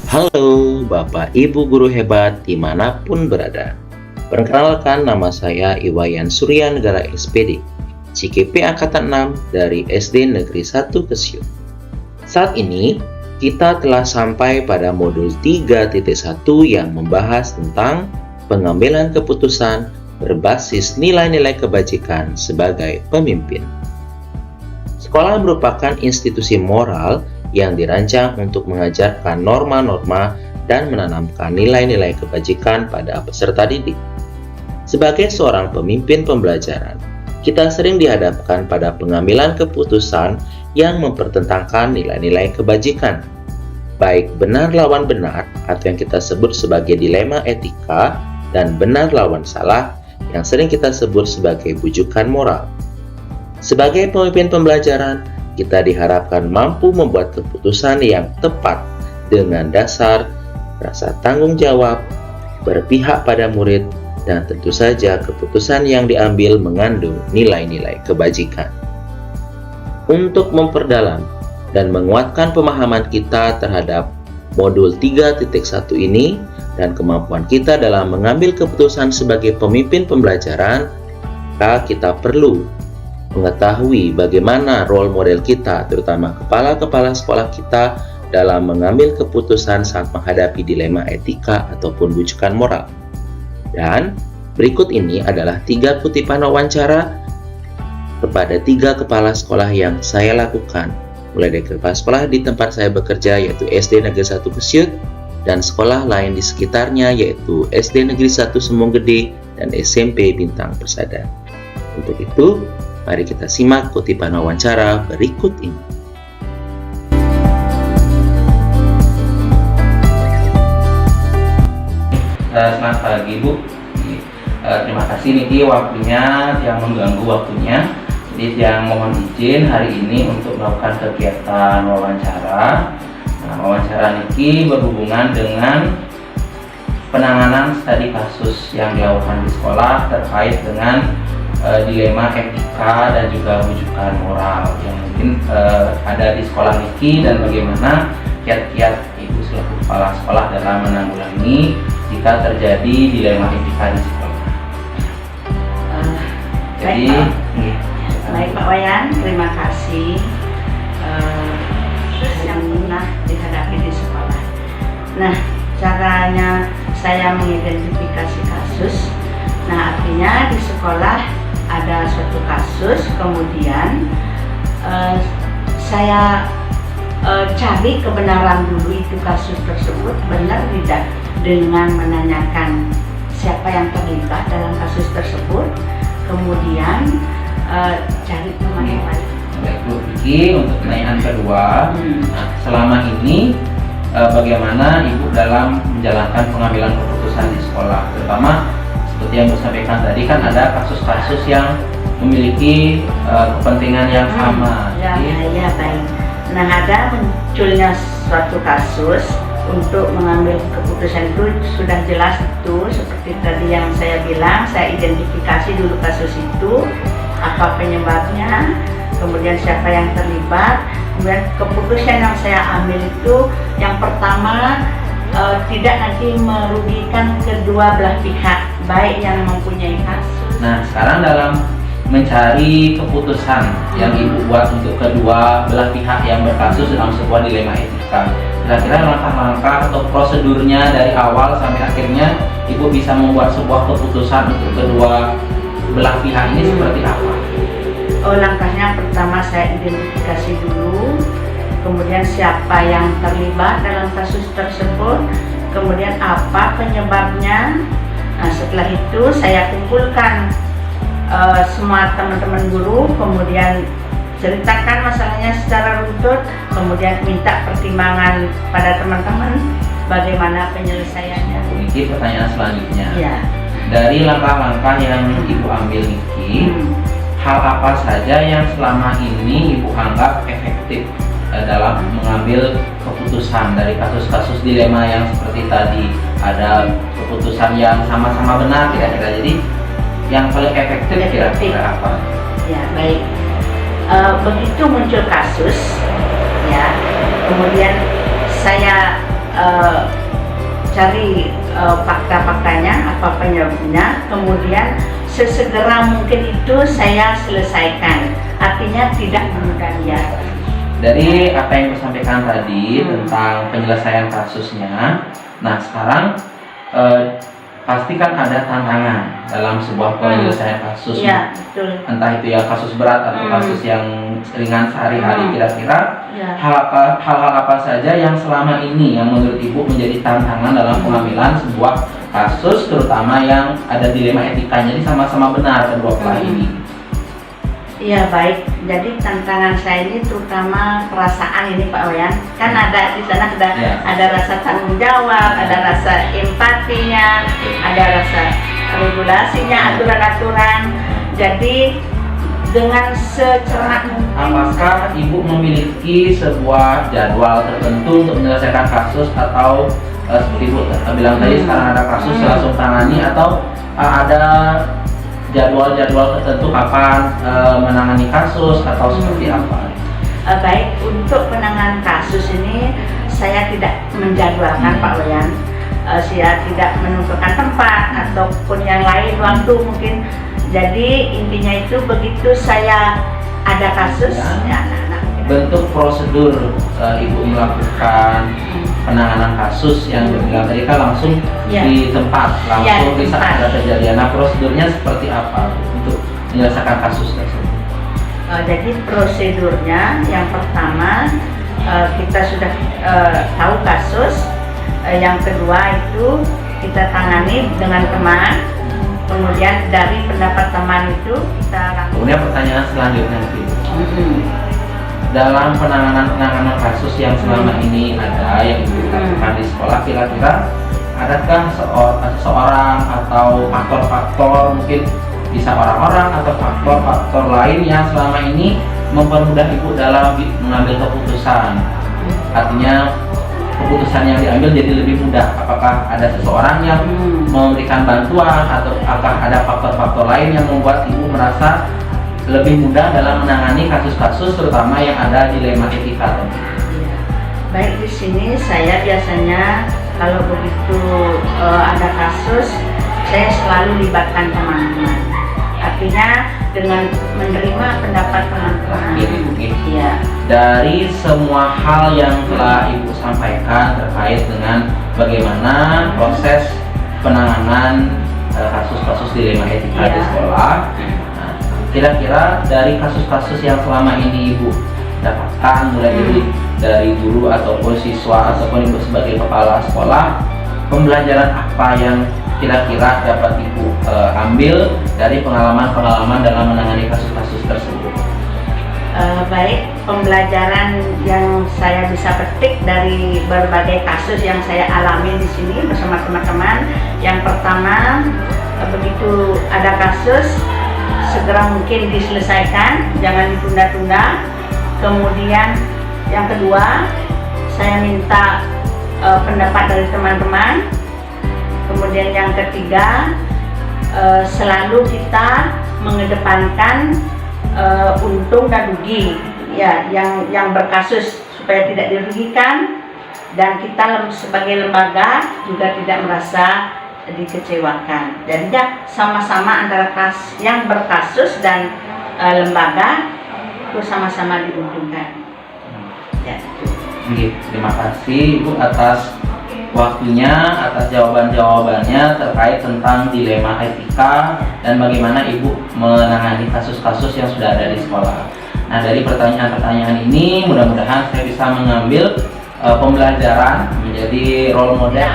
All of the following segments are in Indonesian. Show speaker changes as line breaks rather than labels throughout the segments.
Halo Bapak Ibu Guru hebat dimanapun berada. Perkenalkan, nama saya Iwayan Surya Negara SPD, CKP Angkatan 6 dari SD Negeri 1 Kesiut. Saat ini kita telah sampai pada modul 3.1 yang membahas tentang pengambilan keputusan berbasis nilai-nilai kebajikan sebagai pemimpin. Sekolah merupakan institusi moral yang dirancang untuk mengajarkan norma-norma dan menanamkan nilai-nilai kebajikan pada peserta didik. Sebagai seorang pemimpin pembelajaran, kita sering dihadapkan pada pengambilan keputusan yang mempertentangkan nilai-nilai kebajikan, baik benar lawan benar atau yang kita sebut sebagai dilema etika, dan benar lawan salah yang sering kita sebut sebagai bujukan moral. Sebagai pemimpin pembelajaran, kita diharapkan mampu membuat keputusan yang tepat dengan dasar rasa tanggung jawab, berpihak pada murid, dan tentu saja keputusan yang diambil mengandung nilai-nilai kebajikan. Untuk memperdalam dan menguatkan pemahaman kita terhadap modul 3.1 ini dan kemampuan kita dalam mengambil keputusan sebagai pemimpin pembelajaran, maka kita perlu mengetahui bagaimana role model kita, terutama kepala-kepala sekolah kita, dalam mengambil keputusan saat menghadapi dilema etika ataupun bujukan moral. Dan berikut ini adalah 3 kutipan wawancara kepada 3 kepala sekolah yang saya lakukan, mulai dari kepala sekolah di tempat saya bekerja yaitu SD Negeri 1 Kesiut dan sekolah lain di sekitarnya yaitu SD Negeri 1 Sembong Gede dan SMP Bintang Persada. Untuk itu, mari kita simak kutipan wawancara berikut ini.
Selamat pagi Bu. Terima kasih Niki waktunya yang mengganggu waktunya. Jadi yang mohon izin hari ini untuk melakukan kegiatan wawancara. Wawancara Niki berhubungan dengan penanganan studi kasus yang dilakukan di sekolah terkait dengan dilema etika dan juga rujukan moral yang mungkin ada di sekolah Niki dan bagaimana kiat-kiat Ibu selaku kepala sekolah dalam menanggulangi jika terjadi dilema etika di sekolah.
Baik Pak Wayan, terima kasih yang pernah dihadapi di sekolah. Nah, caranya saya mengidentifikasi kasus. Nah, artinya di sekolah ada suatu kasus, kemudian saya cari kebenaran dulu itu kasus tersebut benar tidak, dengan menanyakan siapa yang terlibat dalam kasus tersebut, kemudian cari teman lain.
Baik Bu Vicky, untuk pertanyaan kedua, selama ini bagaimana Ibu dalam menjalankan pengambilan keputusan di sekolah, terutama seperti yang Ibu sampaikan tadi kan ada kasus-kasus yang memiliki kepentingan yang sama.
Ya, baik. Nah, ada munculnya suatu kasus untuk mengambil keputusan itu sudah jelas itu seperti tadi yang saya bilang, saya identifikasi dulu kasus itu, apa penyebabnya, kemudian siapa yang terlibat, kemudian keputusan yang saya ambil itu yang pertama tidak nanti merugikan kedua belah pihak, baik yang mempunyai kasus.
Nah, sekarang dalam mencari keputusan yang Ibu buat untuk kedua belah pihak yang berkasus dalam sebuah dilema etika, kira-kira langkah-langkah atau prosedurnya dari awal sampai akhirnya Ibu bisa membuat sebuah keputusan untuk kedua belah pihak ini seperti apa?
Langkahnya pertama saya identifikasi dulu, kemudian siapa yang terlibat dalam kasus tersebut, kemudian apa penyebabnya. Nah, setelah itu saya kumpulkan semua teman-teman guru, kemudian ceritakan masalahnya secara runtut, kemudian minta pertimbangan pada teman-teman bagaimana penyelesaiannya.
Niki, pertanyaan selanjutnya.
Ya.
Dari langkah-langkah yang Ibu ambil Niki, hal apa saja yang selama ini Ibu anggap efektif dalam mengambil keputusan dari kasus-kasus dilema yang seperti tadi, ada keputusan yang sama-sama benar kira-kira, jadi yang paling efektif kira-kira apa?
Ya, baik. Begitu muncul kasus, ya, kemudian saya eh, cari fakta-faktanya, apa penyebabnya, kemudian sesegera mungkin itu saya selesaikan. Artinya tidak menunda dia.
Dari apa yang disampaikan tadi tentang penyelesaian kasusnya, nah sekarang pasti kan ada tantangan dalam sebuah penyelesaian kasus.
Iya, betul.
Entah itu ya kasus berat atau kasus yang ringan sehari-hari. Kira-kira
Ya.
hal-hal apa saja yang selama ini yang menurut Ibu menjadi tantangan dalam pengambilan sebuah kasus, terutama yang ada dilema etikanya, jadi sama-sama benar kedua belah ini.
Iya, baik. Jadi tantangan saya ini terutama perasaan ini Pak Wayan. Kan ada di sana ada rasa tanggung jawab, ada rasa empatinya, ada rasa regulasinya, aturan-aturan. Jadi dengan secermat mungkin.
Apakah Ibu memiliki sebuah jadwal tertentu untuk menyelesaikan kasus, atau seperti Ibu bilang tadi sekarang ada kasus langsung tangani, atau ada jadwal-jadwal tertentu kapan menangani kasus atau seperti apa?
Baik, untuk penanganan kasus ini saya tidak menjadwalkan Pak Wayan. Saya tidak menentukan tempat ataupun yang lain waktu mungkin. Jadi intinya itu begitu saya ada kasus, ya anak-anak.
Bentuk prosedur Ibu melakukan penanganan kasus yang dibilang tadi kan langsung di tempat, langsung di saat ada kejadian. Nah, prosedurnya seperti apa untuk menyelesaikan kasus tersebut?
Jadi prosedurnya yang pertama kita sudah tahu kasus, yang kedua itu kita tangani dengan teman. Kemudian dari pendapat teman itu kita lakukan.
Kemudian pertanyaan selanjutnya dalam penanganan kasus yang selama ini ada yang dilakukan di sekolah, kira-kira adakah seseorang atau faktor-faktor, mungkin bisa orang-orang atau faktor-faktor lain yang selama ini mempermudah Ibu dalam mengambil keputusan? Artinya keputusan yang diambil jadi lebih mudah. Apakah ada seseorang yang memberikan bantuan, atau apakah ada faktor-faktor lain yang membuat Ibu merasa lebih mudah dalam menangani kasus-kasus terutama yang ada dilema etika?
Baik, di sini saya biasanya kalau begitu ada kasus, saya selalu libatkan teman-teman. Artinya dengan menerima pendapat teman-teman.
Iya. Dari semua hal yang telah Ibu sampaikan terkait dengan bagaimana proses penanganan kasus-kasus dilema etika di sekolah, kira-kira dari kasus-kasus yang selama ini Ibu dapatkan, mulai dari guru ataupun siswa ataupun Ibu sebagai kepala sekolah, pembelajaran apa yang kira-kira dapat Ibu ambil dari pengalaman-pengalaman dalam menangani kasus-kasus tersebut?
Baik, pembelajaran yang saya bisa petik dari berbagai kasus yang saya alami di sini bersama teman-teman. Yang pertama, begitu ada kasus, segera mungkin diselesaikan, jangan ditunda-tunda. Kemudian yang kedua, saya minta pendapat dari teman-teman. Kemudian yang ketiga, selalu kita mengedepankan untung dan rugi, ya, yang berkasus supaya tidak dirugikan, dan kita sebagai lembaga juga tidak merasa dikecewakan. Jadi sama-sama antara yang berkasus dan lembaga itu sama-sama diuntungkan. Ya.
Terima kasih Ibu atas waktunya, atas jawaban-jawabannya terkait tentang dilema etika dan bagaimana Ibu menangani kasus-kasus yang sudah ada di sekolah. Nah, dari pertanyaan-pertanyaan ini mudah-mudahan saya bisa mengambil pembelajaran, menjadi role model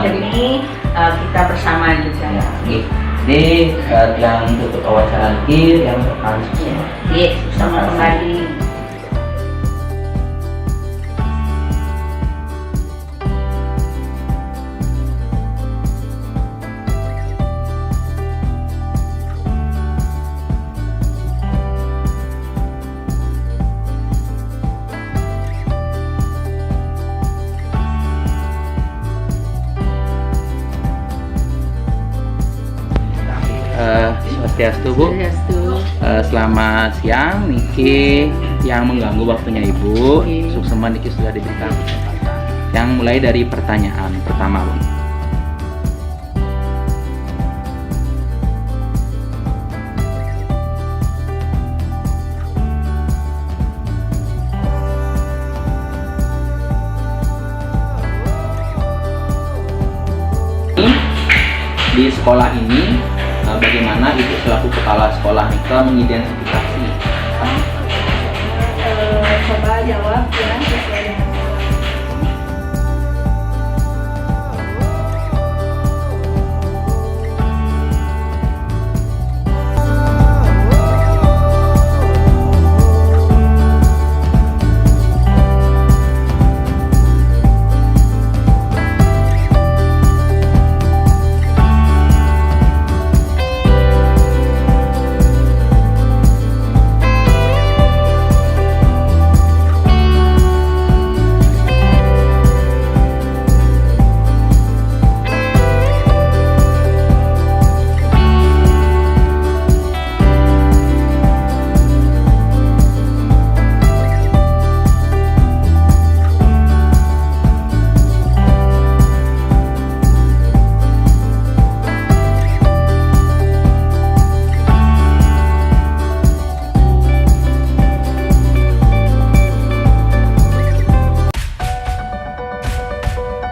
demi kita bersama juga.
Jadi yang tutup wawancara yang terkait
sama kembali.
Swastiastu Bu. Selamat siang Niki yang mengganggu waktunya Ibu. Suksema Niki sudah diberikan kesempatan. Yang mulai dari pertanyaan pertama, Bun. Di sekolah ini, bagaimana Ibu selaku kepala sekolah MIKA mengidentifikasi?
Coba jawab ya.